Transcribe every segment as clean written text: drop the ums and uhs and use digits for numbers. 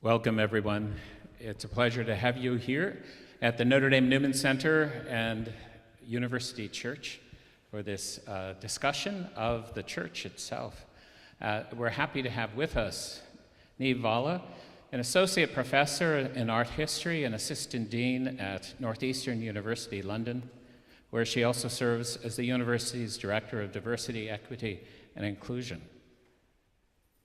Welcome, everyone. It's a pleasure to have you here at the Notre Dame Newman Center and University Church for this discussion of the church itself. We're happy to have with us Niamh Bhalla, an associate professor in art history and assistant dean at Northeastern University, London, where she also serves as the university's director of diversity, equity, and inclusion.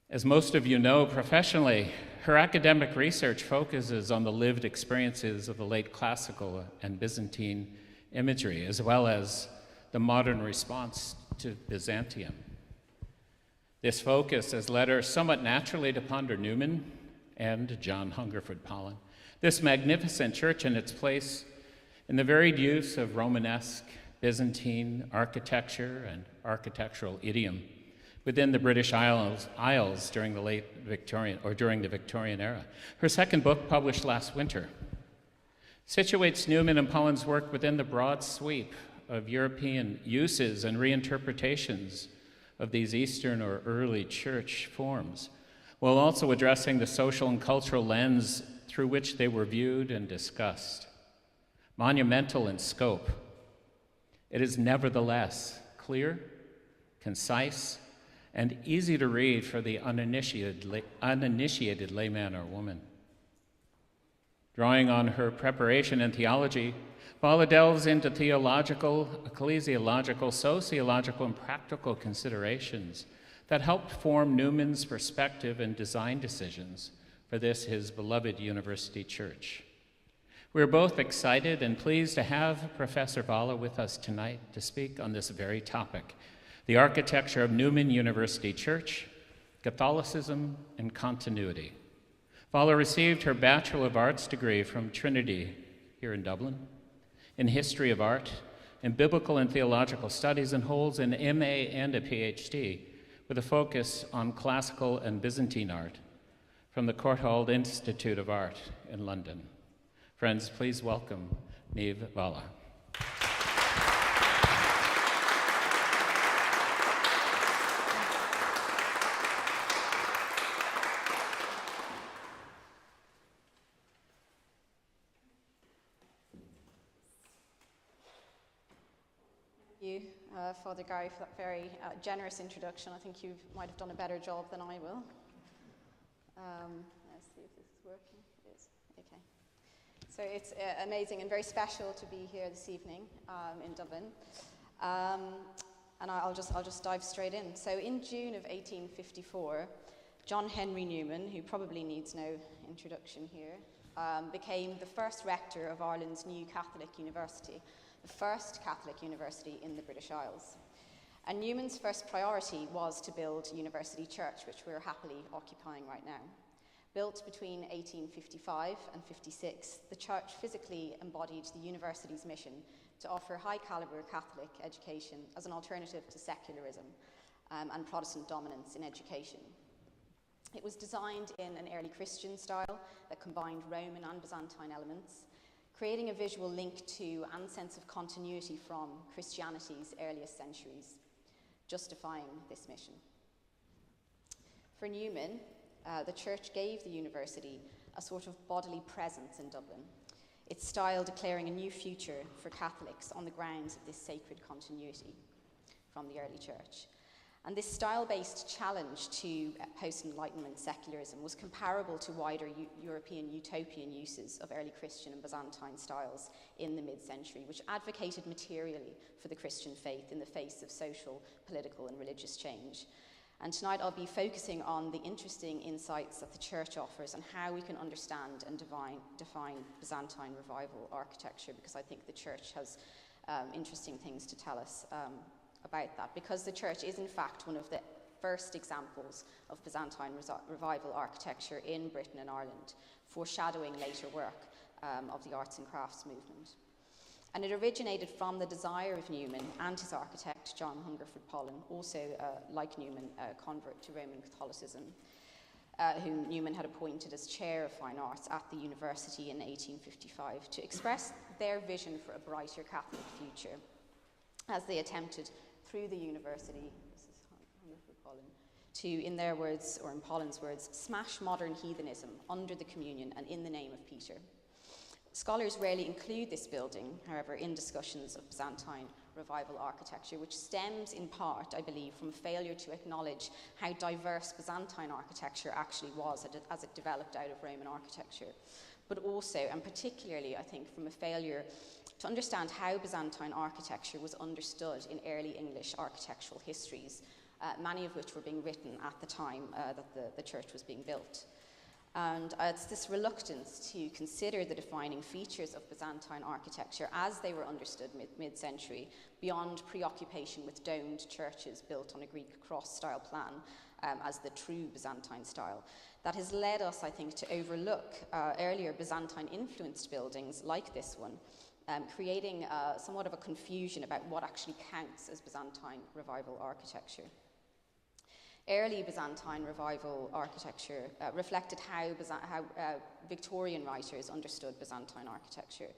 As most of you know, professionally, her academic research focuses on the lived experiences of the late classical and Byzantine imagery, as well as the modern response to Byzantium. This focus has led her somewhat naturally to ponder Newman and John Hungerford Pollen, this magnificent church and its place in the varied use of Romanesque, Byzantine architecture and architectural idiom within the British Isles during the late Victorian, or during the Victorian era. Her second book, published last winter, situates Newman and Pollen's work within the broad sweep of European uses and reinterpretations of these Eastern or early church forms, while also addressing the social and cultural lens through which they were viewed and discussed. Monumental in scope, it is nevertheless clear, concise, and easy to read for the uninitiated layman or woman. Drawing on her preparation in theology, Bhalla delves into theological, ecclesiological, sociological, and practical considerations that helped form Newman's perspective and design decisions for this, his beloved university church. We're both excited and pleased to have Professor Bhalla with us tonight to speak on this very topic: the architecture of Newman University Church, Catholicism, and continuity. Bhalla received her Bachelor of Arts degree from Trinity here in Dublin in History of Art and Biblical and Theological Studies, and holds an MA and a PhD with a focus on classical and Byzantine art from the Courtauld Institute of Art in London. Friends, please welcome Niamh Bhalla. Father Gary, for that very generous introduction. I think you might have done a better job than I will. Let's see if this is working. It is. Okay. So it's amazing and very special to be here this evening in Dublin. And I'll just dive straight in. So in June of 1854, John Henry Newman, who probably needs no introduction here, became the first rector of Ireland's new Catholic university, the first Catholic university in the British Isles. And Newman's first priority was to build University Church, which we're happily occupying right now. Built between 1855 and 56, the church physically embodied the university's mission to offer high-caliber Catholic education as an alternative to secularism and Protestant dominance in education. It was designed in an early Christian style that combined Roman and Byzantine elements, creating a visual link to and sense of continuity from Christianity's earliest centuries, justifying this mission. For Newman, the church gave the university a sort of bodily presence in Dublin, its style declaring a new future for Catholics on the grounds of this sacred continuity from the early church. And this style-based challenge to post-Enlightenment secularism was comparable to wider European utopian uses of early Christian and Byzantine styles in the mid-century, which advocated materially for the Christian faith in the face of social, political, and religious change. And tonight I'll be focusing on the interesting insights that the church offers and how we can understand and define Byzantine revival architecture, because I think the church has interesting things to tell us about that, because the church is in fact one of the first examples of Byzantine revival architecture in Britain and Ireland, foreshadowing later work of the arts and crafts movement. And it originated from the desire of Newman and his architect, John Hungerford Pollen, also, like Newman, a convert to Roman Catholicism, whom Newman had appointed as chair of fine arts at the university in 1855, to express their vision for a brighter Catholic future, as they attempted through the university, this is Hungerford Pollen, to, in their words, or in Pollen's words, smash modern heathenism under the communion and in the name of Peter. Scholars rarely include this building, however, in discussions of Byzantine revival architecture, which stems in part, I believe, from a failure to acknowledge how diverse Byzantine architecture actually was as it developed out of Roman architecture, but also, and particularly, I think, from a failure to understand how Byzantine architecture was understood in early English architectural histories, many of which were being written at the time that the church was being built. And it's this reluctance to consider the defining features of Byzantine architecture as they were understood mid-century, beyond preoccupation with domed churches built on a Greek cross-style plan as the true Byzantine style, that has led us, I think, to overlook earlier Byzantine-influenced buildings like this one, creating somewhat of a confusion about what actually counts as Byzantine revival architecture. Early Byzantine revival architecture reflected how Victorian writers understood Byzantine architecture.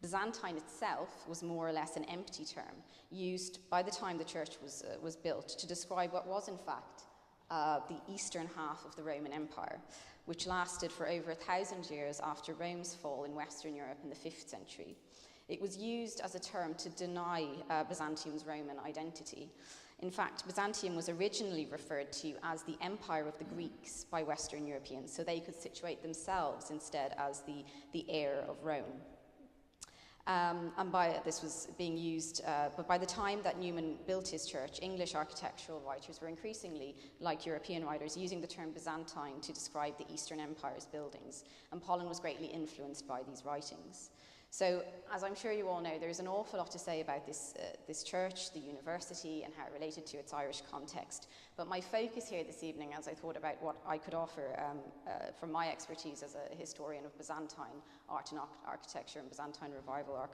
Byzantine itself was more or less an empty term, used by the time the church was built to describe what was in fact the eastern half of the Roman Empire, which lasted for over 1,000 years after Rome's fall in Western Europe in the 5th century. It was used as a term to deny Byzantium's Roman identity. In fact, Byzantium was originally referred to as the empire of the Greeks by Western Europeans, so they could situate themselves instead as the heir of Rome. This was being used, but by the time that Newman built his church, English architectural writers were increasingly, like European writers, using the term Byzantine to describe the Eastern Empire's buildings, and Pollen was greatly influenced by these writings. So, as I'm sure you all know, there's an awful lot to say about this church, the university, and how it related to its Irish context. But my focus here this evening, as I thought about what I could offer from my expertise as a historian of Byzantine art and architecture and Byzantine revival art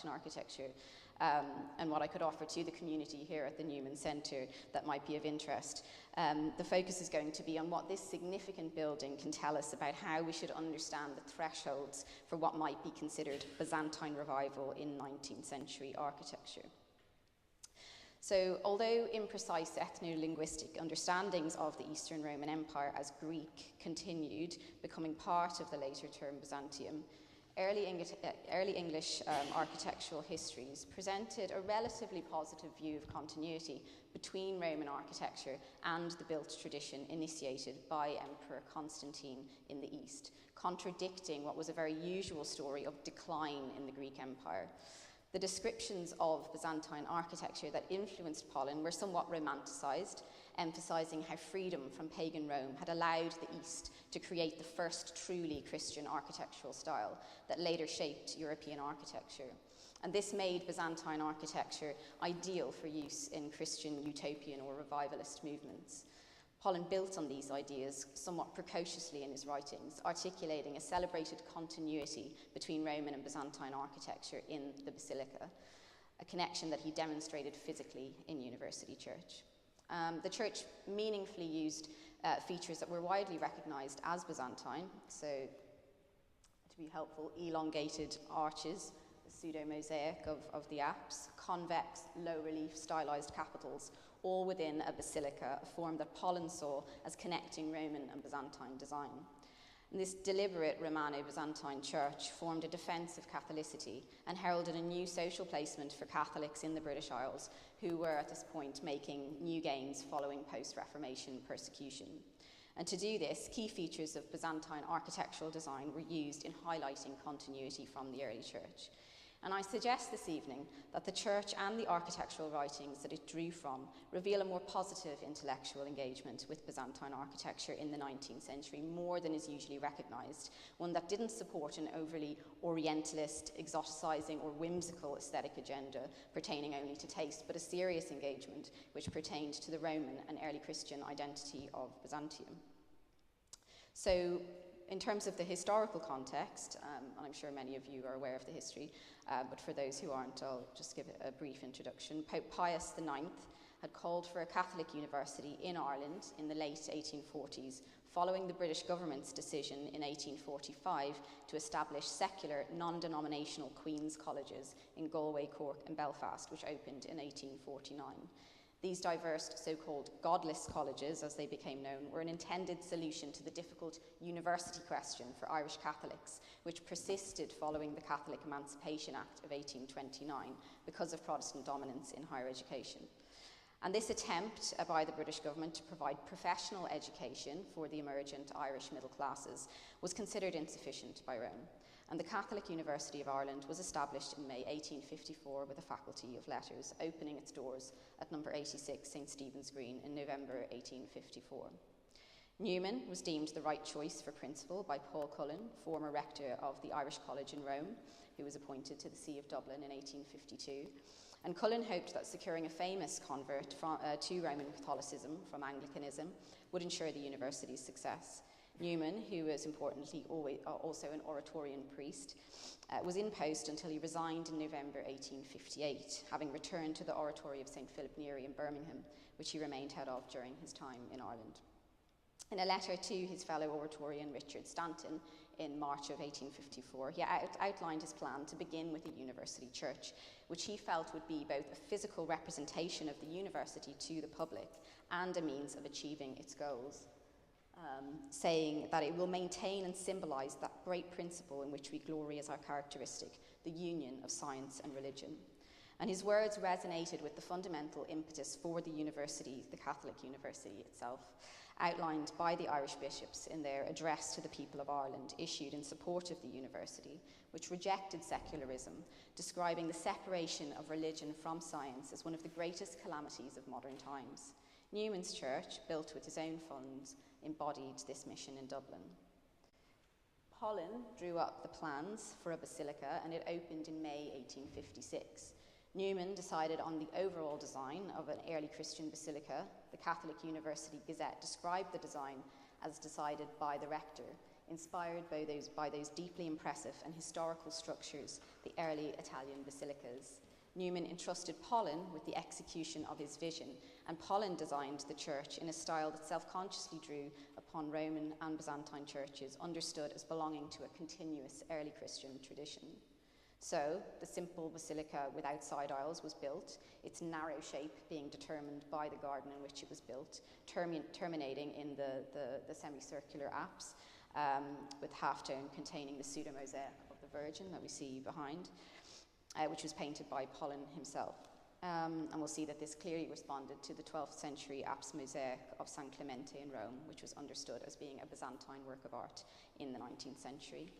and architecture, and what I could offer to the community here at the Newman Centre that might be of interest. The focus is going to be on what this significant building can tell us about how we should understand the thresholds for what might be considered Byzantine revival in 19th century architecture. So, although imprecise ethno-linguistic understandings of the Eastern Roman Empire as Greek continued, becoming part of the later term Byzantium, early English architectural histories presented a relatively positive view of continuity between Roman architecture and the built tradition initiated by Emperor Constantine in the East, contradicting what was a very usual story of decline in the Greek Empire. The descriptions of Byzantine architecture that influenced Pollen were somewhat romanticized, emphasizing how freedom from pagan Rome had allowed the East to create the first truly Christian architectural style that later shaped European architecture. And this made Byzantine architecture ideal for use in Christian utopian or revivalist movements. Pollen built on these ideas somewhat precociously in his writings, articulating a celebrated continuity between Roman and Byzantine architecture in the Basilica, a connection that he demonstrated physically in University Church. The church meaningfully used features that were widely recognized as Byzantine, so to be helpful, elongated arches, the pseudo-mosaic of the apse, convex, low-relief stylized capitals, all within a basilica, a form that Pollen saw as connecting Roman and Byzantine design. And this deliberate Romano-Byzantine church formed a defense of Catholicity and heralded a new social placement for Catholics in the British Isles, who were at this point making new gains following post-Reformation persecution. And to do this, key features of Byzantine architectural design were used in highlighting continuity from the early church. And I suggest this evening that the church and the architectural writings that it drew from reveal a more positive intellectual engagement with Byzantine architecture in the 19th century, more than is usually recognized, one that didn't support an overly orientalist, exoticizing or whimsical aesthetic agenda pertaining only to taste, but a serious engagement which pertained to the Roman and early Christian identity of Byzantium. So, in terms of the historical context, and I'm sure many of you are aware of the history, but for those who aren't, I'll just give a brief introduction. Pope Pius IX had called for a Catholic university in Ireland in the late 1840s, following the British government's decision in 1845 to establish secular, non-denominational Queen's colleges in Galway, Cork and Belfast, which opened in 1849. These diverse so-called godless colleges, as they became known, were an intended solution to the difficult university question for Irish Catholics, which persisted following the Catholic Emancipation Act of 1829 because of Protestant dominance in higher education. And this attempt by the British government to provide professional education for the emergent Irish middle classes was considered insufficient by Rome. And the Catholic University of Ireland was established in May 1854 with a Faculty of Letters, opening its doors at number 86 St. Stephen's Green in November 1854. Newman was deemed the right choice for principal by Paul Cullen, former rector of the Irish College in Rome, who was appointed to the See of Dublin in 1852. And Cullen hoped that securing a famous convert to Roman Catholicism from Anglicanism would ensure the university's success. Newman, who was importantly also an Oratorian priest, was in post until he resigned in November 1858, having returned to the Oratory of St. Philip Neri in Birmingham, which he remained head of during his time in Ireland. In a letter to his fellow Oratorian Richard Stanton in March of 1854, he outlined his plan to begin with a university church, which he felt would be both a physical representation of the university to the public and a means of achieving its goals. Saying that it will maintain and symbolize that great principle in which we glory as our characteristic, the union of science and religion. And his words resonated with the fundamental impetus for the university, the Catholic University itself, outlined by the Irish bishops in their address to the people of Ireland, issued in support of the university, which rejected secularism, describing the separation of religion from science as one of the greatest calamities of modern times. Newman's church, built with his own funds, embodied this mission in Dublin. Pollen drew up the plans for a basilica, and it opened in May 1856. Newman decided on the overall design of an early Christian basilica. The Catholic University Gazette described the design as decided by the rector, inspired by those deeply impressive and historical structures, the early Italian basilicas. Newman entrusted Pollen with the execution of his vision, and Pollen designed the church in a style that self-consciously drew upon Roman and Byzantine churches, understood as belonging to a continuous early Christian tradition. So, the simple basilica without side aisles was built, its narrow shape being determined by the garden in which it was built, terminating in the semicircular apse, with half-dome containing the pseudo-mosaic of the Virgin that we see behind, which was painted by Pollen himself. And we'll see that this clearly responded to the 12th century apse mosaic of San Clemente in Rome, which was understood as being a Byzantine work of art in the 19th century.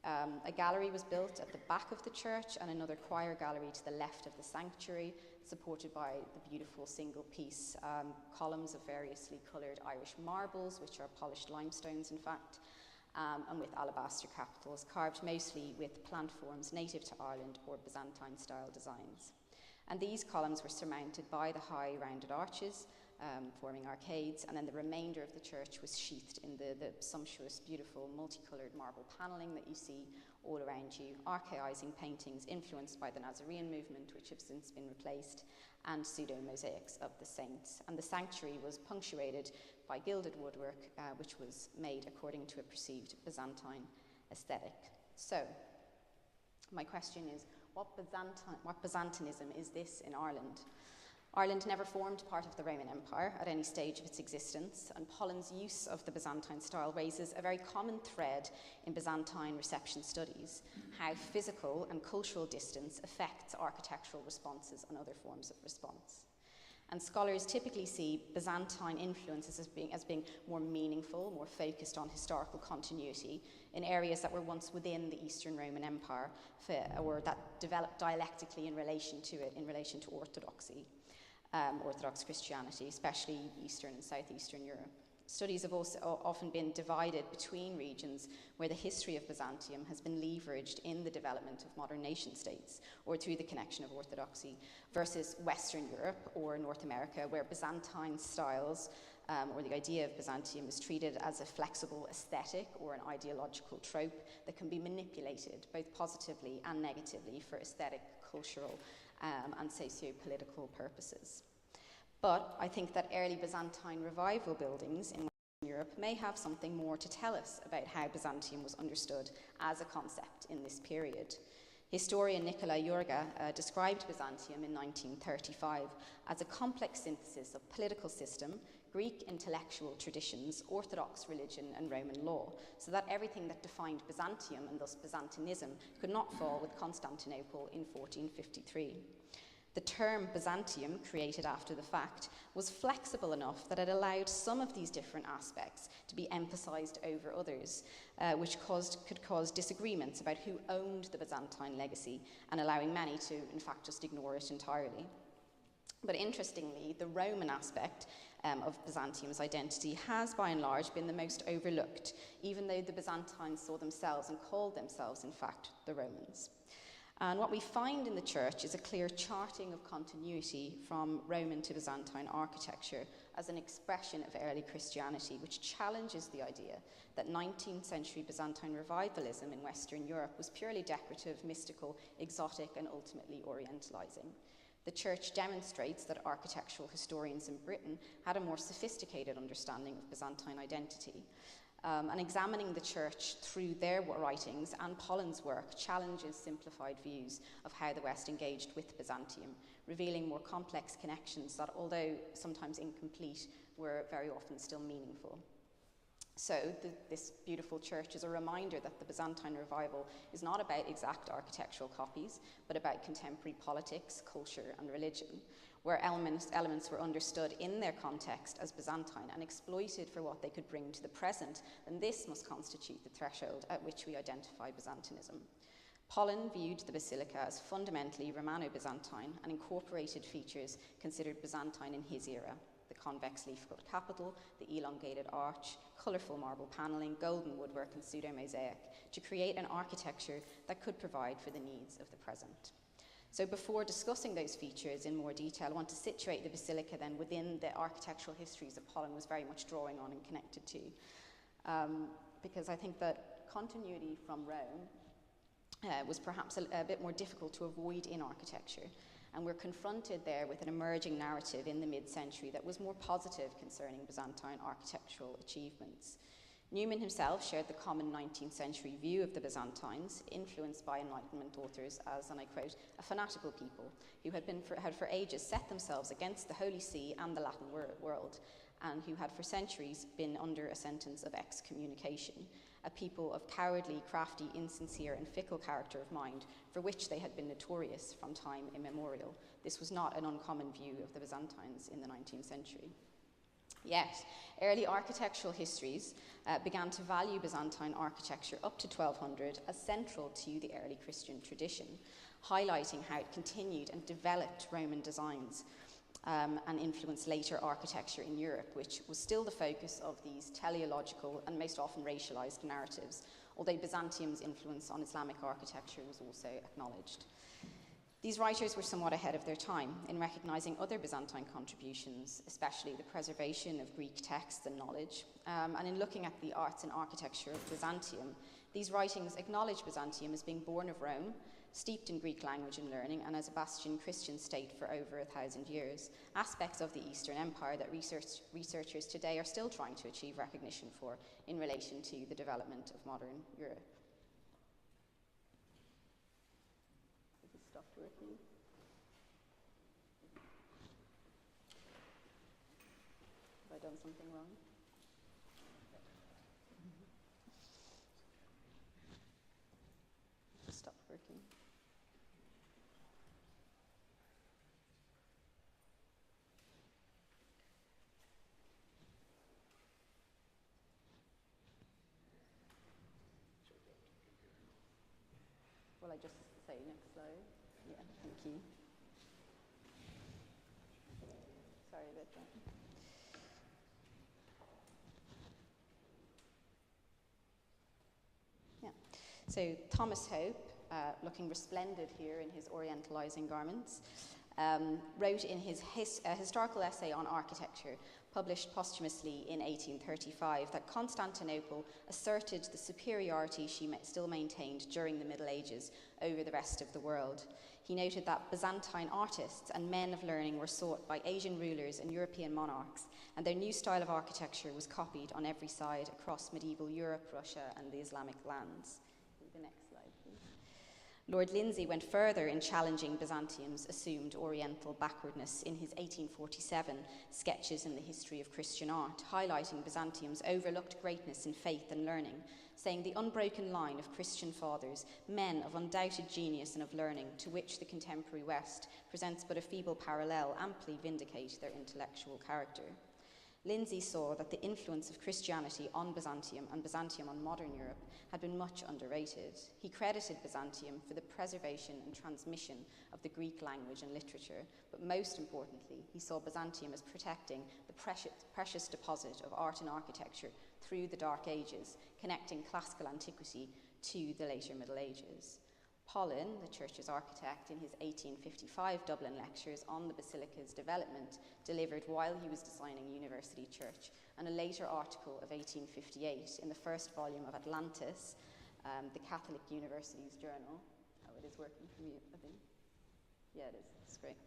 A gallery was built at the back of the church and another choir gallery to the left of the sanctuary, supported by the beautiful single-piece columns of variously coloured Irish marbles, which are polished limestones, in fact, and with alabaster capitals, carved mostly with plant forms native to Ireland or Byzantine-style designs. And these columns were surmounted by the high rounded arches, forming arcades, and then the remainder of the church was sheathed in the sumptuous, beautiful, multicoloured marble panelling that you see all around you, archaizing paintings influenced by the Nazarene movement, which have since been replaced, and pseudo-mosaics of the saints. And the sanctuary was punctuated by gilded woodwork, which was made according to a perceived Byzantine aesthetic. So, my question is, what Byzantinism is this in Ireland? Ireland never formed part of the Roman Empire at any stage of its existence, and Pollen's use of the Byzantine style raises a very common thread in Byzantine reception studies, how physical and cultural distance affects architectural responses and other forms of response. And scholars typically see Byzantine influences as being more meaningful, more focused on historical continuity in areas that were once within the Eastern Roman Empire, or that developed dialectically in relation to Orthodoxy. Orthodox Christianity, especially Eastern and Southeastern Europe. Studies have also often been divided between regions where the history of Byzantium has been leveraged in the development of modern nation states or through the connection of Orthodoxy versus Western Europe or North America, where Byzantine styles or the idea of Byzantium is treated as a flexible aesthetic or an ideological trope that can be manipulated both positively and negatively for aesthetic, cultural, and socio-political purposes. But I think that early Byzantine revival buildings in Western Europe may have something more to tell us about how Byzantium was understood as a concept in this period. Historian Nicola Iorga described Byzantium in 1935 as a complex synthesis of political system, Greek intellectual traditions, Orthodox religion, and Roman law, so that everything that defined Byzantium, and thus Byzantinism, could not fall with Constantinople in 1453. The term Byzantium, created after the fact, was flexible enough that it allowed some of these different aspects to be emphasized over others, which could cause disagreements about who owned the Byzantine legacy, and allowing many to, in fact, just ignore it entirely. But interestingly, the Roman aspect of Byzantium's identity has, by and large, been the most overlooked, even though the Byzantines saw themselves and called themselves, in fact, the Romans. And what we find in the church is a clear charting of continuity from Roman to Byzantine architecture as an expression of early Christianity, which challenges the idea that 19th-century Byzantine revivalism in Western Europe was purely decorative, mystical, exotic, and ultimately orientalizing. The church demonstrates that architectural historians in Britain had a more sophisticated understanding of Byzantine identity. And examining the church through their writings and Pollen's work challenges simplified views of how the West engaged with Byzantium, revealing more complex connections that, although sometimes incomplete, were very often still meaningful. So this beautiful church is a reminder that the Byzantine revival is not about exact architectural copies, but about contemporary politics, culture, and religion, where elements were understood in their context as Byzantine and exploited for what they could bring to the present, then this must constitute the threshold at which we identify Byzantinism. Pollen viewed the basilica as fundamentally Romano-Byzantine and incorporated features considered Byzantine in his era: the convex leaf-cut capital, the elongated arch, colourful marble panelling, golden woodwork, and pseudo-mosaic, to create an architecture that could provide for the needs of the present. So before discussing those features in more detail, I want to situate the basilica then within the architectural histories that Pollen was very much drawing on and connected to. Because I think that continuity from Rome was perhaps a bit more difficult to avoid in architecture. And we're confronted there with an emerging narrative in the mid-century that was more positive concerning Byzantine architectural achievements. Newman himself shared the common 19th century view of the Byzantines, influenced by Enlightenment authors as, and I quote, a fanatical people who had for ages set themselves against the Holy See and the Latin world, and who had for centuries been under a sentence of excommunication, a people of cowardly, crafty, insincere, and fickle character of mind, for which they had been notorious from time immemorial. This was not an uncommon view of the Byzantines in the 19th century. Yet, early architectural histories began to value Byzantine architecture up to 1200 as central to the early Christian tradition, highlighting how it continued and developed Roman designs and influenced later architecture in Europe, which was still the focus of these teleological and most often racialized narratives, although Byzantium's influence on Islamic architecture was also acknowledged. These writers were somewhat ahead of their time in recognizing other Byzantine contributions, especially the preservation of Greek texts and knowledge, and in looking at the arts and architecture of Byzantium. These writings acknowledge Byzantium as being born of Rome, steeped in Greek language and learning, and as a bastion Christian state for over 1,000 years, aspects of the Eastern Empire that researchers today are still trying to achieve recognition for in relation to the development of modern Europe. Has it stopped working? Have I done something wrong? It stopped working. Will I just say next slide? Yeah, thank you. Sorry about that. Yeah. So Thomas Hope, looking resplendent here in his orientalizing garments, wrote in his historical essay on architecture, published posthumously in 1835, that Constantinople asserted the superiority she still maintained during the Middle Ages over the rest of the world. He noted that Byzantine artists and men of learning were sought by Asian rulers and European monarchs, and their new style of architecture was copied on every side across medieval Europe, Russia, and the Islamic lands. The next slide, please. Lord Lindsay went further in challenging Byzantium's assumed Oriental backwardness in his 1847 Sketches in the History of Christian Art, highlighting Byzantium's overlooked greatness in faith and learning, saying the unbroken line of Christian fathers, men of undoubted genius and of learning, to which the contemporary West presents but a feeble parallel, amply vindicate their intellectual character. Lindsay saw that the influence of Christianity on Byzantium and Byzantium on modern Europe had been much underrated. He credited Byzantium for the preservation and transmission of the Greek language and literature, but most importantly, he saw Byzantium as protecting the precious deposit of art and architecture through the Dark Ages, connecting classical antiquity to the later Middle Ages. Pollen, the church's architect, in his 1855 Dublin lectures on the basilica's development, delivered while he was designing University Church, and a later article of 1858 in the first volume of Atlantis, the Catholic University's journal. Oh, it is working for me, I think. Yeah, it is. It's great.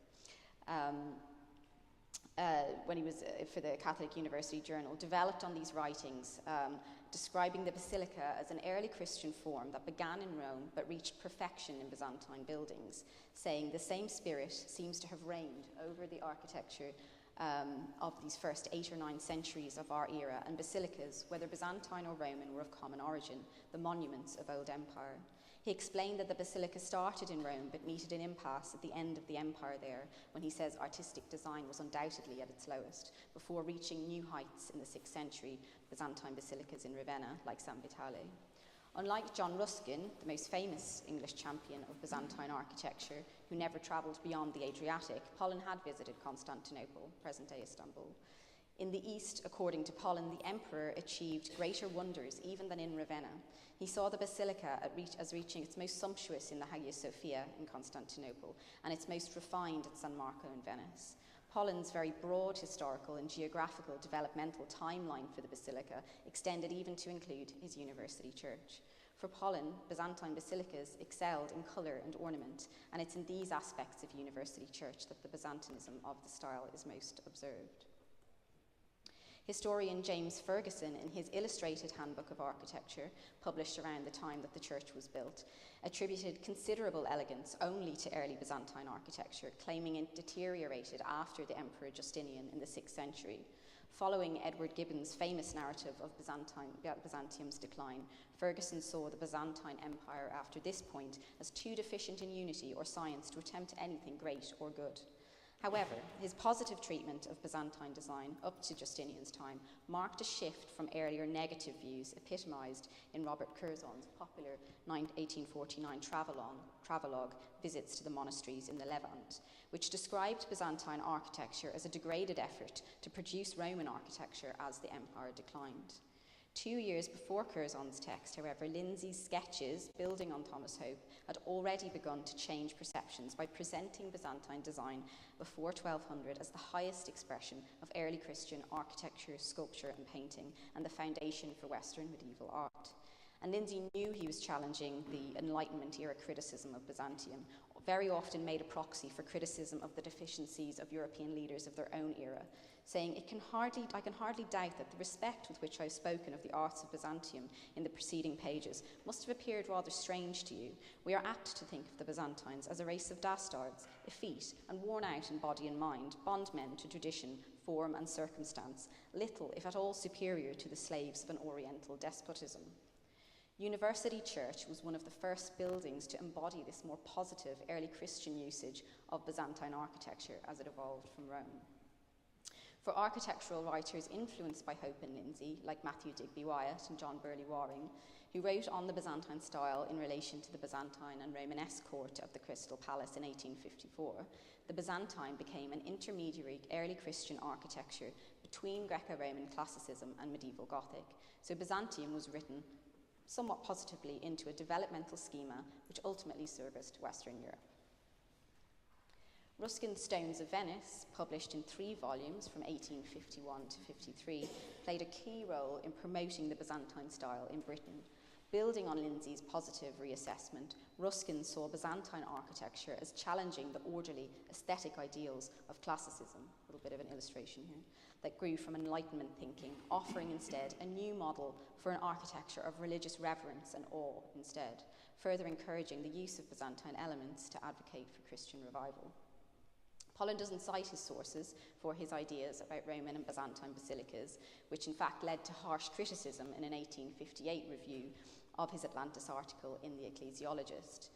When he was for the Catholic University Journal, developed on these writings, describing the basilica as an early Christian form that began in Rome but reached perfection in Byzantine buildings, saying the same spirit seems to have reigned over the architecture of these first 8 or 9 centuries of our era, and basilicas, whether Byzantine or Roman, were of common origin, the monuments of old empire. He explained that the basilica started in Rome but meted an impasse at the end of the empire there, when he says artistic design was undoubtedly at its lowest, before reaching new heights in the 6th century Byzantine basilicas in Ravenna, like San Vitale. Unlike John Ruskin, the most famous English champion of Byzantine architecture, who never travelled beyond the Adriatic, Pollen had visited Constantinople, present-day Istanbul. In the East, according to Pollen, the emperor achieved greater wonders even than in Ravenna. He saw the basilica as reaching its most sumptuous in the Hagia Sophia in Constantinople, and its most refined at San Marco in Venice. Pollen's very broad historical and geographical developmental timeline for the basilica extended even to include his university church. For Pollen, Byzantine basilicas excelled in colour and ornament, and it's in these aspects of university church that the Byzantinism of the style is most observed. Historian James Ferguson, in his Illustrated Handbook of Architecture, published around the time that the church was built, attributed considerable elegance only to early Byzantine architecture, claiming it deteriorated after the Emperor Justinian in the 6th century. Following Edward Gibbon's famous narrative of Byzantium's decline, Ferguson saw the Byzantine Empire after this point as too deficient in unity or science to attempt anything great or good. However, his positive treatment of Byzantine design up to Justinian's time marked a shift from earlier negative views epitomised in Robert Curzon's popular 1849 travelogue, Visits to the Monasteries in the Levant, which described Byzantine architecture as a degraded effort to produce Roman architecture as the empire declined. 2 years before Curzon's text, however, Lindsay's sketches, building on Thomas Hope, had already begun to change perceptions by presenting Byzantine design before 1200 as the highest expression of early Christian architecture, sculpture and painting, and the foundation for Western medieval art. And Lindsay knew he was challenging the Enlightenment-era criticism of Byzantium, very often made a proxy for criticism of the deficiencies of European leaders of their own era, saying, I can hardly doubt that the respect with which I've spoken of the arts of Byzantium in the preceding pages must have appeared rather strange to you. We are apt to think of the Byzantines as a race of dastards, effete and worn out in body and mind, bondmen to tradition, form and circumstance, little, if at all, superior to the slaves of an Oriental despotism. University Church was one of the first buildings to embody this more positive early Christian usage of Byzantine architecture as it evolved from Rome. For architectural writers influenced by Hope and Lindsay, like Matthew Digby Wyatt and John Burley Waring, who wrote on the Byzantine style in relation to the Byzantine and Romanesque court of the Crystal Palace in 1854, the Byzantine became an intermediary early Christian architecture between Greco-Roman classicism and medieval Gothic. So Byzantium was written somewhat positively into a developmental schema which ultimately serviced Western Europe. Ruskin's Stones of Venice, published in 3 volumes from 1851 to 53, played a key role in promoting the Byzantine style in Britain. Building on Lindsay's positive reassessment, Ruskin saw Byzantine architecture as challenging the orderly, aesthetic ideals of classicism, a little bit of an illustration here, that grew from Enlightenment thinking, offering instead a new model for an architecture of religious reverence and awe instead, further encouraging the use of Byzantine elements to advocate for Christian revival. Pollen doesn't cite his sources for his ideas about Roman and Byzantine basilicas, which in fact led to harsh criticism in an 1858 review of his Atlantis article in The Ecclesiologist.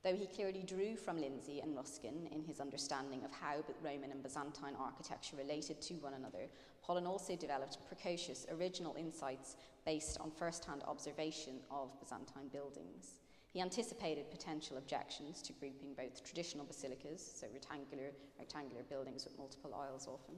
Though he clearly drew from Lindsay and Ruskin in his understanding of how Roman and Byzantine architecture related to one another, Pollen also developed precocious, original insights based on first-hand observation of Byzantine buildings. He anticipated potential objections to grouping both traditional basilicas, so rectangular buildings with multiple aisles often,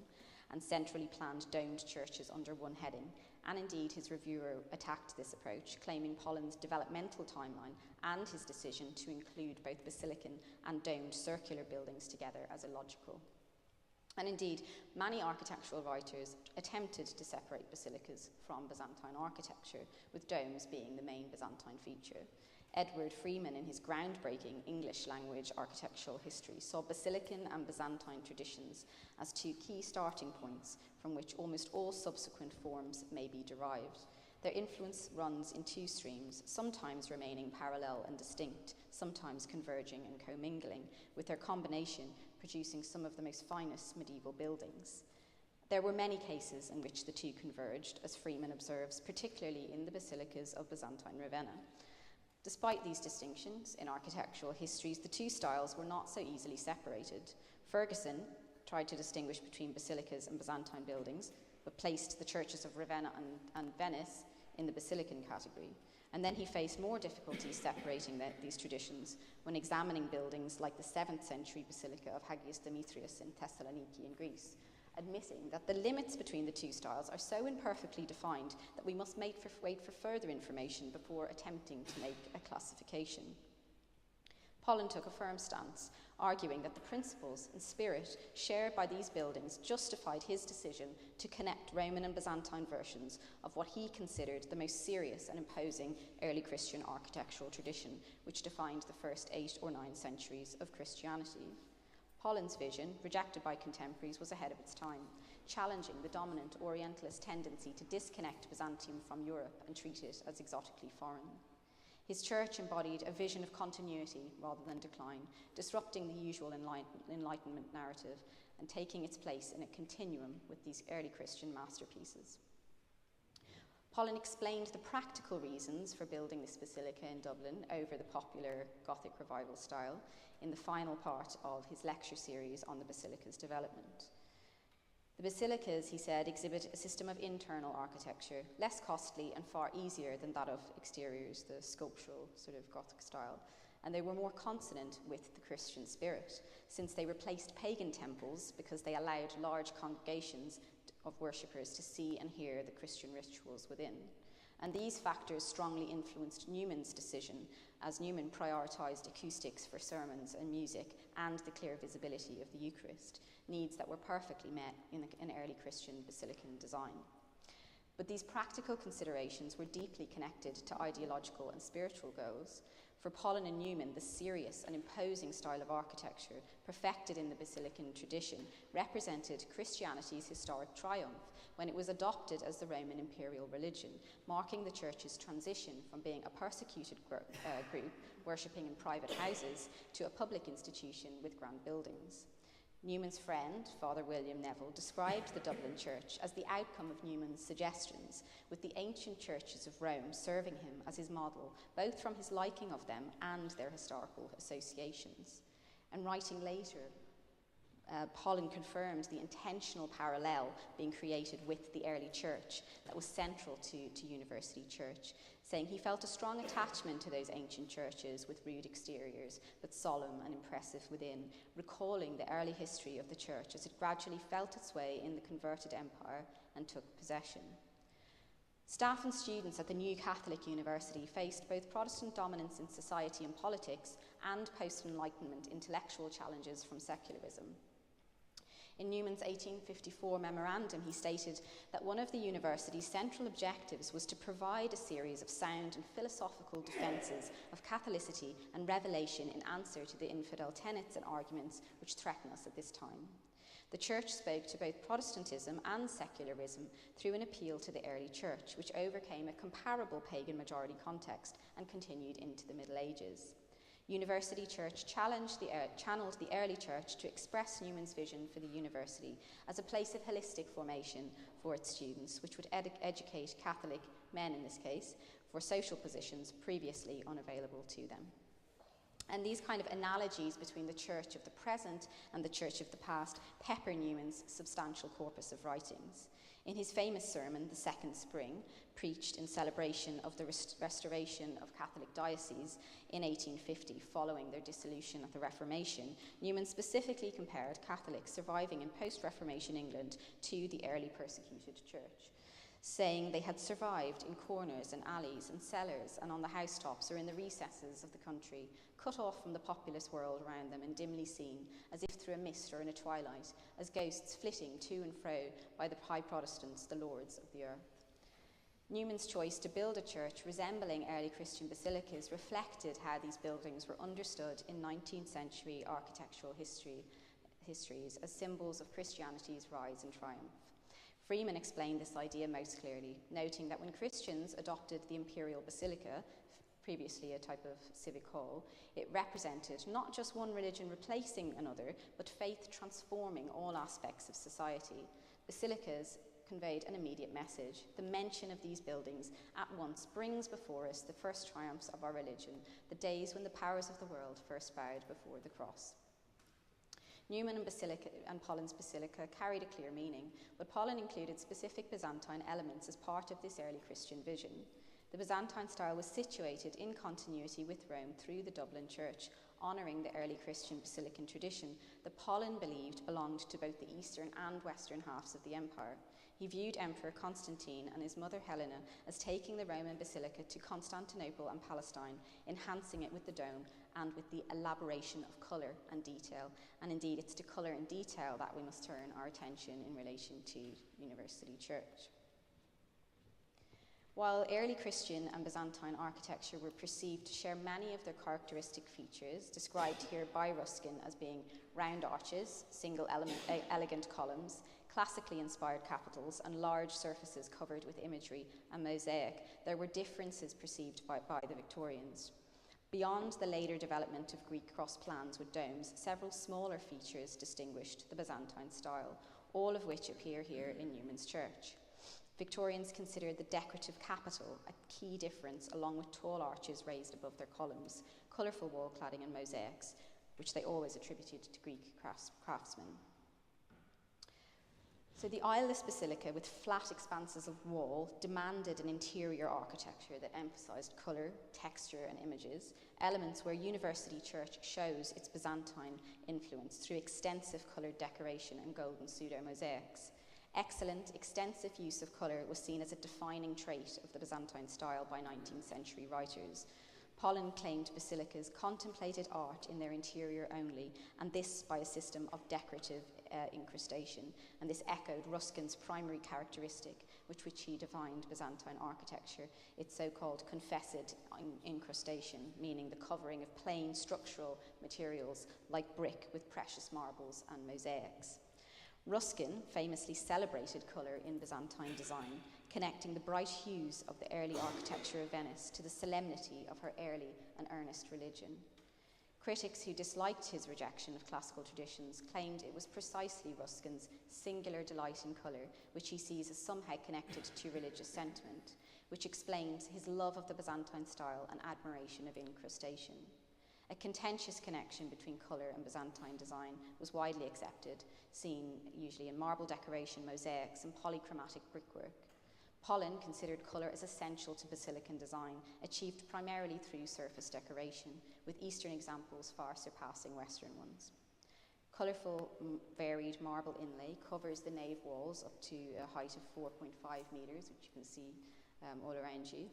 and centrally planned domed churches under one heading, and indeed his reviewer attacked this approach, claiming Pollen's developmental timeline and his decision to include both basilican and domed circular buildings together as illogical. And indeed, many architectural writers attempted to separate basilicas from Byzantine architecture, with domes being the main Byzantine feature. Edward Freeman, in his groundbreaking English language architectural history, saw Basilican and Byzantine traditions as two key starting points from which almost all subsequent forms may be derived. Their influence runs in two streams, sometimes remaining parallel and distinct, sometimes converging and commingling, with their combination producing some of the most finest medieval buildings. There were many cases in which the two converged, as Freeman observes, particularly in the basilicas of Byzantine Ravenna. Despite these distinctions in architectural histories, the two styles were not so easily separated. Ferguson tried to distinguish between basilicas and Byzantine buildings, but placed the churches of Ravenna and Venice in the basilican category. And then he faced more difficulties separating these traditions when examining buildings like the 7th century Basilica of Hagios Demetrius in Thessaloniki in Greece, admitting that the limits between the two styles are so imperfectly defined that we must wait for further information before attempting to make a classification. Pollen took a firm stance, arguing that the principles and spirit shared by these buildings justified his decision to connect Roman and Byzantine versions of what he considered the most serious and imposing early Christian architectural tradition, which defined the first 8 or 9 centuries of Christianity. Pollen's vision, rejected by contemporaries, was ahead of its time, challenging the dominant Orientalist tendency to disconnect Byzantium from Europe and treat it as exotically foreign. His church embodied a vision of continuity rather than decline, disrupting the usual Enlightenment narrative and taking its place in a continuum with these early Christian masterpieces. Pollen explained the practical reasons for building this basilica in Dublin over the popular Gothic revival style in the final part of his lecture series on the basilica's development. The basilicas, he said, exhibit a system of internal architecture, less costly and far easier than that of exteriors, the sculptural sort of Gothic style, and they were more consonant with the Christian spirit, since they replaced pagan temples because they allowed large congregations of worshippers to see and hear the Christian rituals within. And these factors strongly influenced Newman's decision, as Newman prioritized acoustics for sermons and music and the clear visibility of the Eucharist, needs that were perfectly met in early Christian basilican design. But these practical considerations were deeply connected to ideological and spiritual goals. For Pollen and Newman, the serious and imposing style of architecture, perfected in the basilican tradition, represented Christianity's historic triumph when it was adopted as the Roman imperial religion, marking the church's transition from being a persecuted group worshipping in private houses to a public institution with grand buildings. Newman's friend, Father William Neville, described the Dublin church as the outcome of Newman's suggestions, with the ancient churches of Rome serving him as his model, both from his liking of them and their historical associations. And writing later, Pollen confirmed the intentional parallel being created with the early church that was central to University Church, saying he felt a strong attachment to those ancient churches with rude exteriors, but solemn and impressive within, recalling the early history of the church as it gradually felt its way in the converted empire and took possession. Staff and students at the new Catholic University faced both Protestant dominance in society and politics and post-Enlightenment intellectual challenges from secularism. In Newman's 1854 memorandum, he stated that one of the university's central objectives was to provide a series of sound and philosophical defences of Catholicity and revelation in answer to the infidel tenets and arguments which threaten us at this time. The Church spoke to both Protestantism and secularism through an appeal to the early Church, which overcame a comparable pagan majority context and continued into the Middle Ages. University Church channeled the early Church to express Newman's vision for the university as a place of holistic formation for its students, which would educate Catholic men, in this case, for social positions previously unavailable to them. And these kind of analogies between the church of the present and the church of the past pepper Newman's substantial corpus of writings. In his famous sermon, The Second Spring, preached in celebration of the restoration of Catholic dioceses in 1850 following their dissolution at the Reformation, Newman specifically compared Catholics surviving in post-Reformation England to the early persecuted church, saying they had survived in corners and alleys and cellars and on the housetops or in the recesses of the country, cut off from the populous world around them and dimly seen, as if through a mist or in a twilight, as ghosts flitting to and fro by the high Protestants, the lords of the earth. Newman's choice to build a church resembling early Christian basilicas reflected how these buildings were understood in 19th-century architectural histories as symbols of Christianity's rise and triumph. Freeman explained this idea most clearly, noting that when Christians adopted the imperial basilica, previously a type of civic hall, it represented not just one religion replacing another, but faith transforming all aspects of society. Basilicas conveyed an immediate message. The mention of these buildings at once brings before us the first triumphs of our religion, the days when the powers of the world first bowed before the cross. Newman and Pollen's basilica carried a clear meaning, but Pollen included specific Byzantine elements as part of this early Christian vision. The Byzantine style was situated in continuity with Rome through the Dublin church, honouring the early Christian basilican tradition that Pollen believed belonged to both the eastern and western halves of the empire. He viewed Emperor Constantine and his mother Helena as taking the Roman basilica to Constantinople and Palestine, enhancing it with the dome and with the elaboration of colour and detail. And indeed, it's to colour and detail that we must turn our attention in relation to University Church. While early Christian and Byzantine architecture were perceived to share many of their characteristic features, described here by Ruskin as being round arches, elegant columns, classically inspired capitals, and large surfaces covered with imagery and mosaic, there were differences perceived by the Victorians. Beyond the later development of Greek cross plans with domes, several smaller features distinguished the Byzantine style, all of which appear here in Newman's church. Victorians considered the decorative capital a key difference, along with tall arches raised above their columns, colourful wall cladding and mosaics, which they always attributed to Greek craftsmen. So the aisleless basilica with flat expanses of wall demanded an interior architecture that emphasised colour, texture and images, elements where University Church shows its Byzantine influence through extensive coloured decoration and golden pseudo-mosaics. Excellent, extensive use of colour was seen as a defining trait of the Byzantine style by 19th century writers. Pollen claimed basilicas contemplated art in their interior only, and this by a system of decorative incrustation, and this echoed Ruskin's primary characteristic, which he defined Byzantine architecture, its so-called confessed incrustation, meaning the covering of plain structural materials like brick with precious marbles and mosaics. Ruskin famously celebrated colour in Byzantine design, connecting the bright hues of the early architecture of Venice to the solemnity of her early and earnest religion. Critics who disliked his rejection of classical traditions claimed it was precisely Ruskin's singular delight in colour, which he sees as somehow connected to religious sentiment, which explains his love of the Byzantine style and admiration of incrustation. A contentious connection between colour and Byzantine design was widely accepted, seen usually in marble decoration, mosaics, and polychromatic brickwork. Pollen considered colour as essential to basilican design, achieved primarily through surface decoration, with Eastern examples far surpassing Western ones. Colourful, varied marble inlay covers the nave walls up to a height of 4.5 metres, which you can see all around you.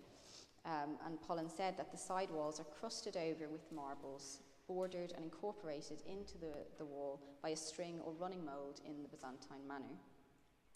And Pollen said that the side walls are crusted over with marbles bordered and incorporated into the wall by a string or running mould in the Byzantine manner.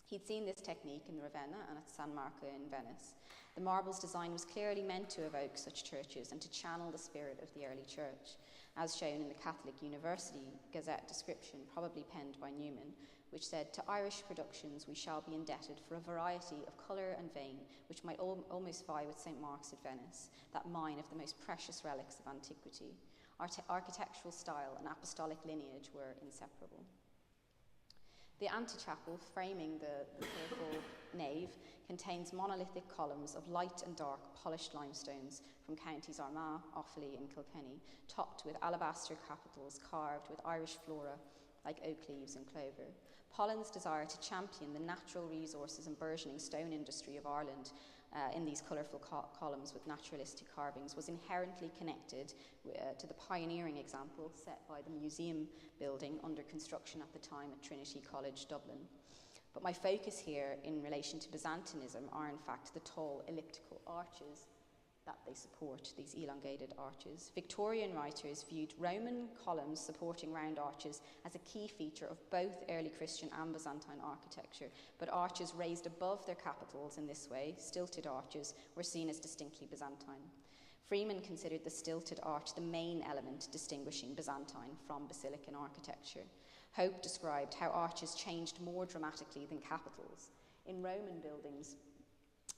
He'd seen this technique in Ravenna and at San Marco in Venice. The marble's design was clearly meant to evoke such churches and to channel the spirit of the early church, as shown in the Catholic University Gazette description, probably penned by Newman, which said, "To Irish productions we shall be indebted for a variety of colour and vein which might almost vie with St. Mark's at Venice, that mine of the most precious relics of antiquity. Architectural style and apostolic lineage were inseparable." The antechapel, framing the colourful nave, contains monolithic columns of light and dark polished limestones from counties Armagh, Offaly and Kilkenny, topped with alabaster capitals carved with Irish flora like oak leaves and clover. Pollen's desire to champion the natural resources and burgeoning stone industry of Ireland in these colourful columns with naturalistic carvings was inherently connected to the pioneering example set by the museum building under construction at the time at Trinity College, Dublin. But my focus here in relation to Byzantinism are in fact the tall elliptical arches that they support, these elongated arches. Victorian writers viewed Roman columns supporting round arches as a key feature of both early Christian and Byzantine architecture, but arches raised above their capitals in this way, stilted arches, were seen as distinctly Byzantine. Freeman considered the stilted arch the main element distinguishing Byzantine from basilican architecture. Hope described how arches changed more dramatically than capitals. In Roman buildings,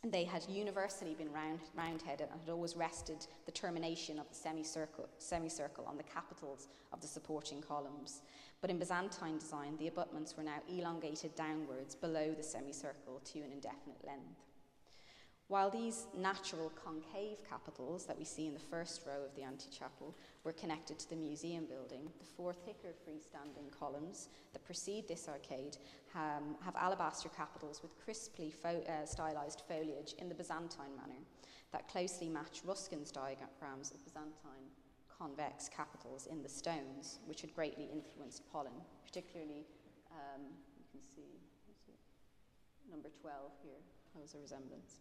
they had universally been round-headed and had always rested the termination of the semicircle on the capitals of the supporting columns. But in Byzantine design, the abutments were now elongated downwards below the semicircle to an indefinite length. While these natural concave capitals that we see in the first row of the antechapel were connected to the museum building, the four thicker freestanding columns that precede this arcade have alabaster capitals with crisply stylized foliage in the Byzantine manner that closely match Ruskin's diagrams of Byzantine convex capitals in the stones, which had greatly influenced Pollen, particularly, you can see number 12 here, shows a resemblance.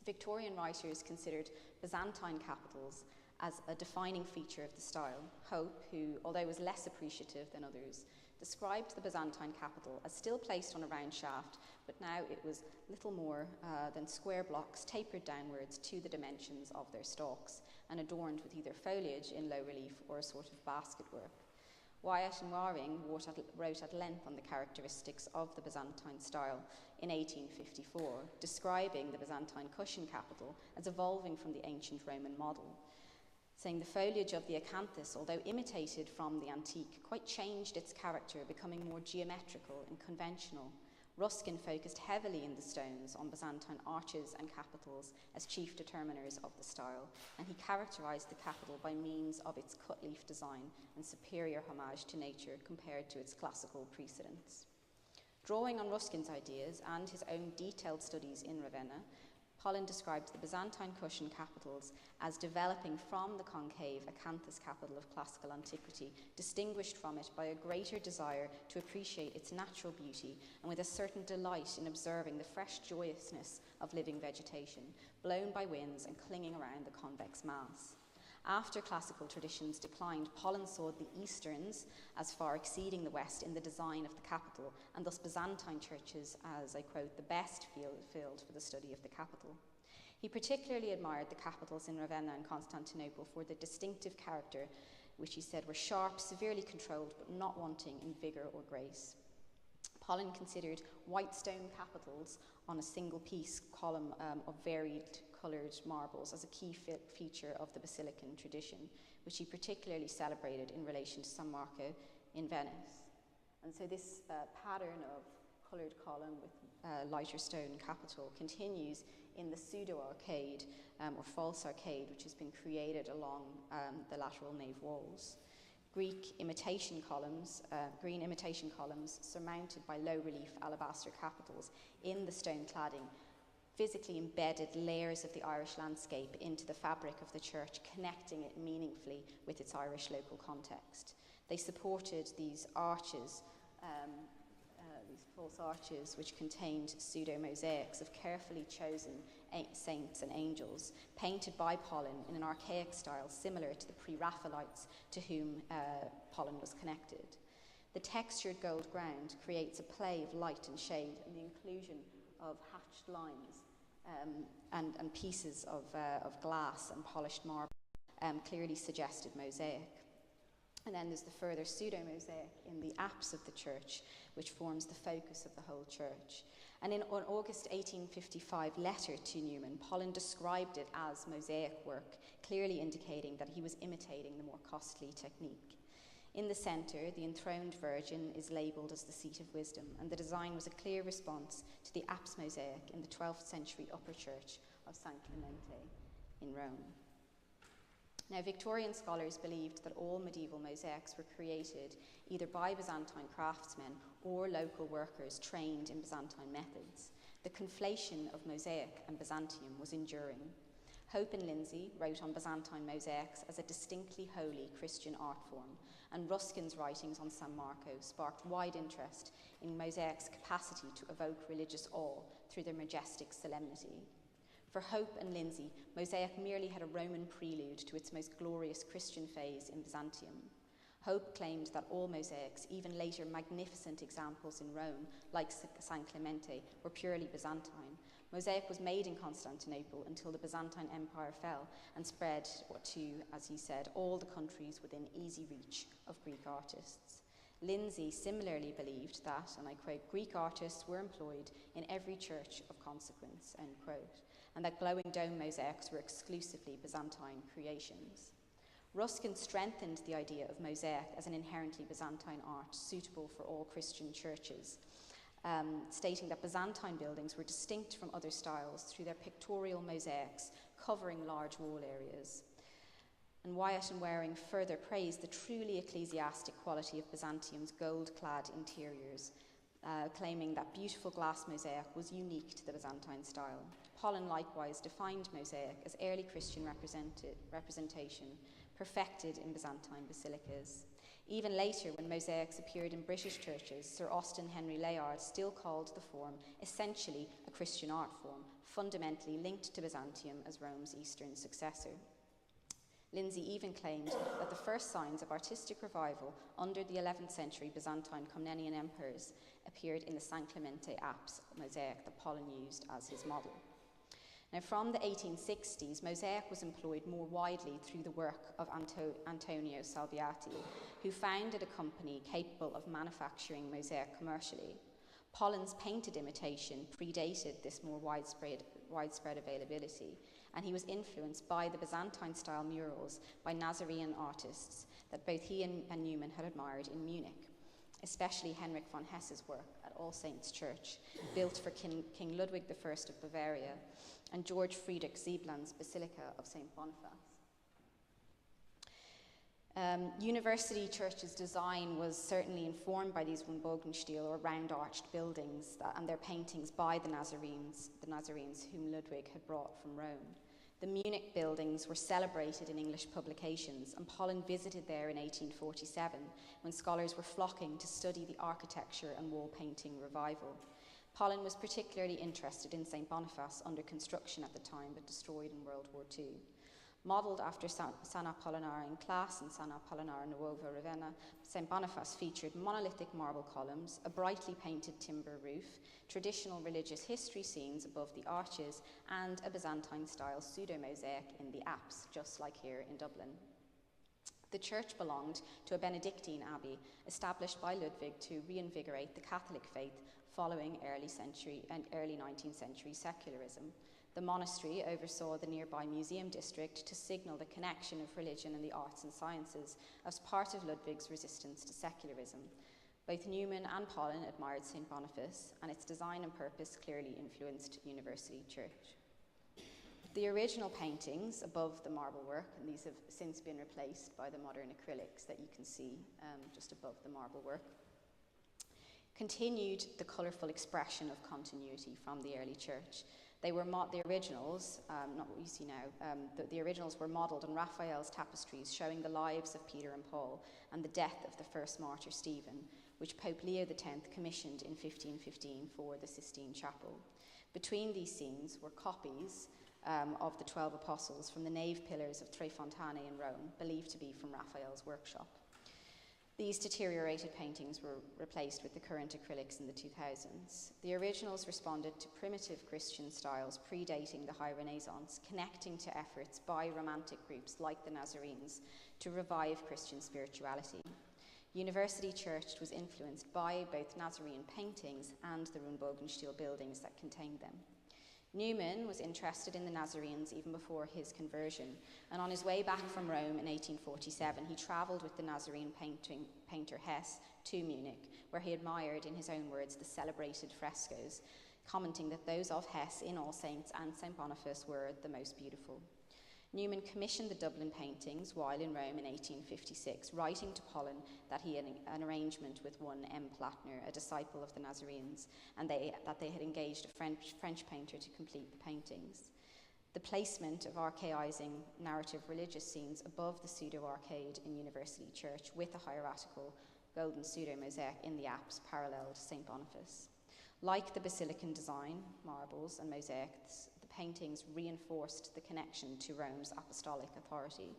Victorian writers considered Byzantine capitals as a defining feature of the style. Hope, who, although was less appreciative than others, described the Byzantine capital as still placed on a round shaft, but now it was little more than square blocks tapered downwards to the dimensions of their stalks and adorned with either foliage in low relief or a sort of basket work. Wyatt and Waring wrote at length on the characteristics of the Byzantine style in 1854, describing the Byzantine cushion capital as evolving from the ancient Roman model, saying the foliage of the acanthus, although imitated from the antique, quite changed its character, becoming more geometrical and conventional. Ruskin focused heavily in the stones on Byzantine arches and capitals as chief determiners of the style, and he characterized the capital by means of its cut-leaf design and superior homage to nature compared to its classical precedents. Drawing on Ruskin's ideas and his own detailed studies in Ravenna, Pollen described the Byzantine cushion capitals as developing from the concave acanthus capital of classical antiquity, distinguished from it by a greater desire to appreciate its natural beauty and with a certain delight in observing the fresh joyousness of living vegetation, blown by winds and clinging around the convex mass. After classical traditions declined, Pollen saw the Easterns as far exceeding the West in the design of the capital, and thus Byzantine churches as, I quote, the best field for the study of the capital. He particularly admired the capitals in Ravenna and Constantinople for the distinctive character, which he said were sharp, severely controlled, but not wanting in vigour or grace. Pollen considered white stone capitals on a single piece column of varied coloured marbles as a key feature of the basilican tradition, which he particularly celebrated in relation to San Marco in Venice. And so this pattern of coloured column with lighter stone capital continues in the pseudo-arcade or false arcade, which has been created along the lateral nave walls. Green imitation columns surmounted by low-relief alabaster capitals in the stone cladding physically embedded layers of the Irish landscape into the fabric of the church, connecting it meaningfully with its Irish local context. They supported these arches, these false arches, which contained pseudo-mosaics of carefully chosen saints and angels, painted by Pollen in an archaic style similar to the pre-Raphaelites to whom Pollen was connected. The textured gold ground creates a play of light and shade, and the inclusion of hatched lines and pieces of glass and polished marble clearly suggested mosaic. And then there's the further pseudo-mosaic in the apse of the church, which forms the focus of the whole church. And in an August 1855 letter to Newman, Pollen described it as mosaic work, clearly indicating that he was imitating the more costly technique. In the centre, the enthroned Virgin is labelled as the seat of wisdom, and the design was a clear response to the apse mosaic in the 12th century upper church of San Clemente in Rome. Now, Victorian scholars believed that all medieval mosaics were created either by Byzantine craftsmen or local workers trained in Byzantine methods. The conflation of mosaic and Byzantium was enduring. Hope and Lindsay wrote on Byzantine mosaics as a distinctly holy Christian art form, and Ruskin's writings on San Marco sparked wide interest in mosaic's capacity to evoke religious awe through their majestic solemnity. For Hope and Lindsay, mosaic merely had a Roman prelude to its most glorious Christian phase in Byzantium. Hope claimed that all mosaics, even later magnificent examples in Rome, like San Clemente, were purely Byzantine. Mosaic was made in Constantinople until the Byzantine Empire fell and spread to, as he said, all the countries within easy reach of Greek artists. Lindsay similarly believed that, and I quote, Greek artists were employed in every church of consequence, end quote, and that glowing dome mosaics were exclusively Byzantine creations. Ruskin strengthened the idea of mosaic as an inherently Byzantine art suitable for all Christian churches, stating that Byzantine buildings were distinct from other styles through their pictorial mosaics covering large wall areas. And Wyatt and Waring further praised the truly ecclesiastic quality of Byzantium's gold-clad interiors, claiming that beautiful glass mosaic was unique to the Byzantine style. Pollen likewise defined mosaic as early Christian representation, perfected in Byzantine basilicas. Even later, when mosaics appeared in British churches, Sir Austin Henry Layard still called the form essentially a Christian art form, fundamentally linked to Byzantium as Rome's eastern successor. Lindsay even claimed that the first signs of artistic revival under the 11th century Byzantine Komnenian emperors appeared in the San Clemente apse mosaic that Pollen used as his model. Now, from the 1860s, mosaic was employed more widely through the work of Antonio Salviati, who founded a company capable of manufacturing mosaic commercially. Pollen's painted imitation predated this more widespread availability, and he was influenced by the Byzantine-style murals by Nazarene artists that both he and Newman had admired in Munich, especially Henrik von Hesse's work at All Saints' Church, built for King Ludwig I of Bavaria, and George Friedrich Ziebland's Basilica of St. Boniface. University churches' design was certainly informed by these Wohnbogenstil or round-arched buildings and their paintings by the Nazarenes whom Ludwig had brought from Rome. The Munich buildings were celebrated in English publications, and Pollen visited there in 1847 when scholars were flocking to study the architecture and wall painting revival. Pollen was particularly interested in St. Boniface, under construction at the time but destroyed in World War II. Modelled after San Apollinare in Classe and San Apollinare Nuovo Ravenna, St. Boniface featured monolithic marble columns, a brightly painted timber roof, traditional religious history scenes above the arches, and a Byzantine-style pseudo-mosaic in the apse, just like here in Dublin. The church belonged to a Benedictine abbey established by Ludwig to reinvigorate the Catholic faith following early 19th century secularism. The monastery oversaw the nearby museum district to signal the connection of religion and the arts and sciences as part of Ludwig's resistance to secularism. Both Newman and Pollen admired St. Boniface, and its design and purpose clearly influenced University Church. The original paintings above the marble work, and these have since been replaced by the modern acrylics that you can see just above the marble work, continued the colourful expression of continuity from the early church. They were the originals, not what you see now, the originals were modelled on Raphael's tapestries showing the lives of Peter and Paul and the death of the first martyr Stephen, which Pope Leo X commissioned in 1515 for the Sistine Chapel. Between these scenes were copies of the 12 apostles from the nave pillars of Tre Fontane in Rome, believed to be from Raphael's workshop. These deteriorated paintings were replaced with the current acrylics in the 2000s. The originals responded to primitive Christian styles predating the High Renaissance, connecting to efforts by Romantic groups like the Nazarenes to revive Christian spirituality. University Church was influenced by both Nazarene paintings and the Rundbogenstil buildings that contained them. Newman was interested in the Nazarenes even before his conversion, and on his way back from Rome in 1847, he travelled with the Nazarene painter Hess to Munich, where he admired, in his own words, the celebrated frescoes, commenting that those of Hess in All Saints and St. Boniface were the most beautiful. Newman commissioned the Dublin paintings while in Rome in 1856, writing to Pollen that he had an arrangement with one M. Platner, a disciple of the Nazarenes, and that they had engaged a French painter to complete the paintings. The placement of archaizing narrative religious scenes above the pseudo-arcade in University Church with a hieratical golden pseudo-mosaic in the apse paralleled St. Boniface. Like the basilican design, marbles and mosaics, paintings reinforced the connection to Rome's apostolic authority.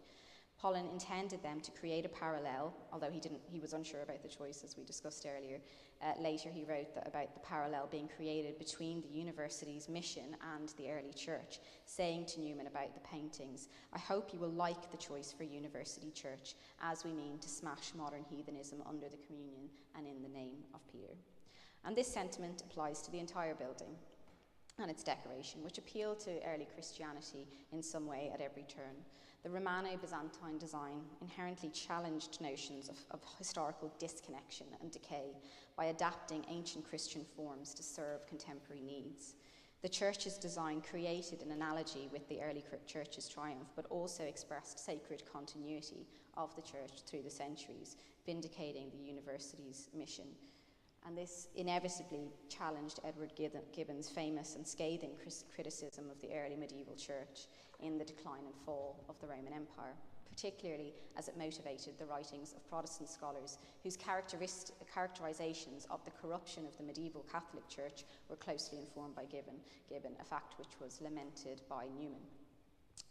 Pollen intended them to create a parallel, although he was unsure about the choice, as we discussed earlier. Later he wrote about the parallel being created between the university's mission and the early church, saying to Newman about the paintings, "I hope you will like the choice for University Church, as we mean to smash modern heathenism under the communion and in the name of Peter." And this sentiment applies to the entire building and its decoration, which appealed to early Christianity in some way at every turn. The Romano-Byzantine design inherently challenged notions of historical disconnection and decay by adapting ancient Christian forms to serve contemporary needs. The church's design created an analogy with the early church's triumph, but also expressed sacred continuity of the church through the centuries, vindicating the university's mission. And this inevitably challenged Edward Gibbon's famous and scathing criticism of the early medieval church in The Decline and Fall of the Roman Empire, particularly as it motivated the writings of Protestant scholars whose characterizations of the corruption of the medieval Catholic Church were closely informed by Gibbon, a fact which was lamented by Newman.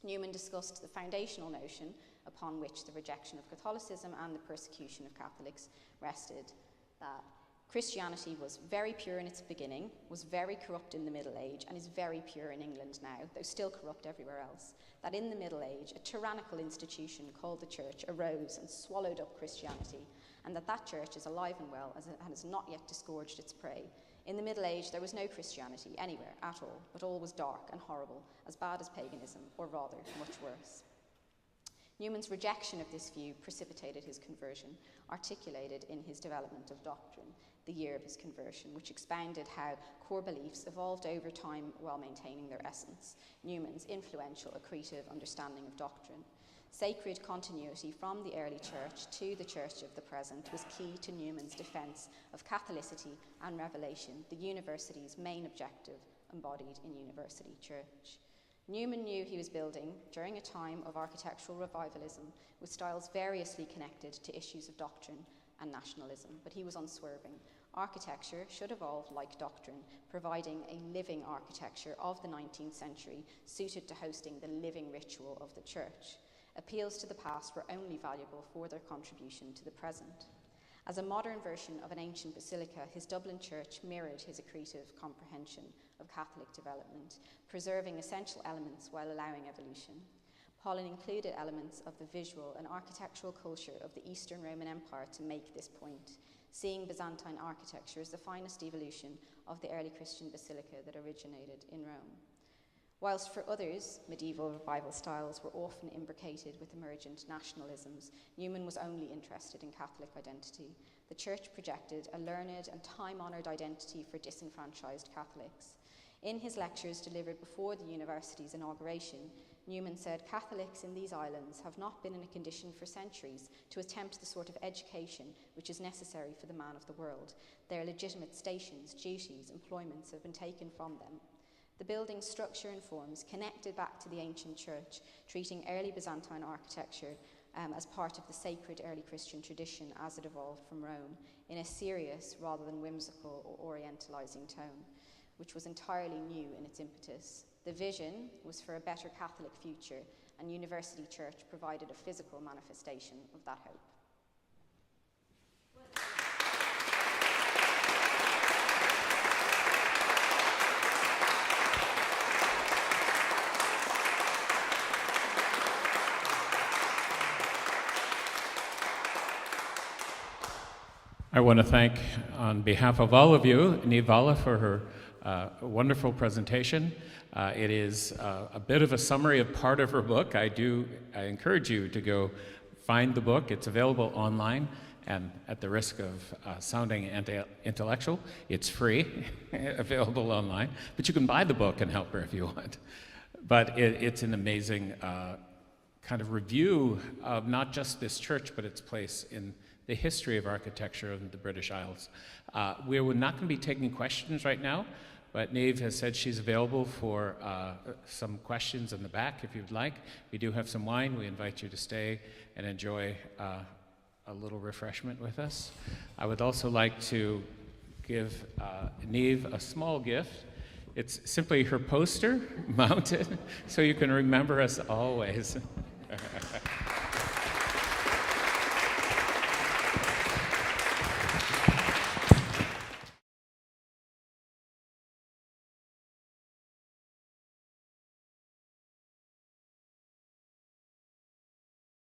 Newman discussed the foundational notion upon which the rejection of Catholicism and the persecution of Catholics rested, that Christianity was very pure in its beginning, was very corrupt in the Middle Age, and is very pure in England now, though still corrupt everywhere else. That in the Middle Age, a tyrannical institution called the Church arose and swallowed up Christianity, and that church is alive and well and has not yet disgorged its prey. In the Middle Age, there was no Christianity anywhere at all, but all was dark and horrible, as bad as paganism, or rather, much worse. Newman's rejection of this view precipitated his conversion, articulated in his Development of Doctrine, the year of his conversion, which expounded how core beliefs evolved over time while maintaining their essence. Newman's influential accretive understanding of doctrine. Sacred continuity from the early church to the church of the present was key to Newman's defence of Catholicity and revelation, the university's main objective embodied in University Church. Newman knew he was building, during a time of architectural revivalism, with styles variously connected to issues of doctrine and nationalism, but he was unswerving. Architecture should evolve like doctrine, providing a living architecture of the 19th century suited to hosting the living ritual of the church. Appeals to the past were only valuable for their contribution to the present. As a modern version of an ancient basilica, his Dublin church mirrored his accretive comprehension of Catholic development, preserving essential elements while allowing evolution. Pollen included elements of the visual and architectural culture of the Eastern Roman Empire to make this point, seeing Byzantine architecture as the finest evolution of the early Christian basilica that originated in Rome. Whilst for others, medieval revival styles were often imbricated with emergent nationalisms, Newman was only interested in Catholic identity. The church projected a learned and time-honoured identity for disenfranchised Catholics. In his lectures delivered before the university's inauguration, Newman said, "Catholics in these islands have not been in a condition for centuries to attempt the sort of education which is necessary for the man of the world. Their legitimate stations, duties, employments have been taken from them." The building's structure and forms connected back to the ancient church, treating early Byzantine architecture as part of the sacred early Christian tradition as it evolved from Rome, in a serious rather than whimsical or orientalizing tone. which was entirely new in its impetus. The vision was for a better Catholic future, and University Church provided a physical manifestation of that hope. I want to thank, on behalf of all of you, Niamh Bhalla for her wonderful presentation. It is a bit of a summary of part of her book. I encourage you to go find the book. It's available online, and at the risk of sounding anti-intellectual, it's free, available online. But you can buy the book and help her if you want. But it's an amazing kind of review of not just this church, but its place in the history of architecture in the British Isles. We're not going to be taking questions right now, but Niamh has said she's available for some questions in the back if you'd like. We do have some wine. We invite you to stay and enjoy a little refreshment with us. I would also like to give Niamh a small gift. It's simply her poster mounted, so you can remember us always.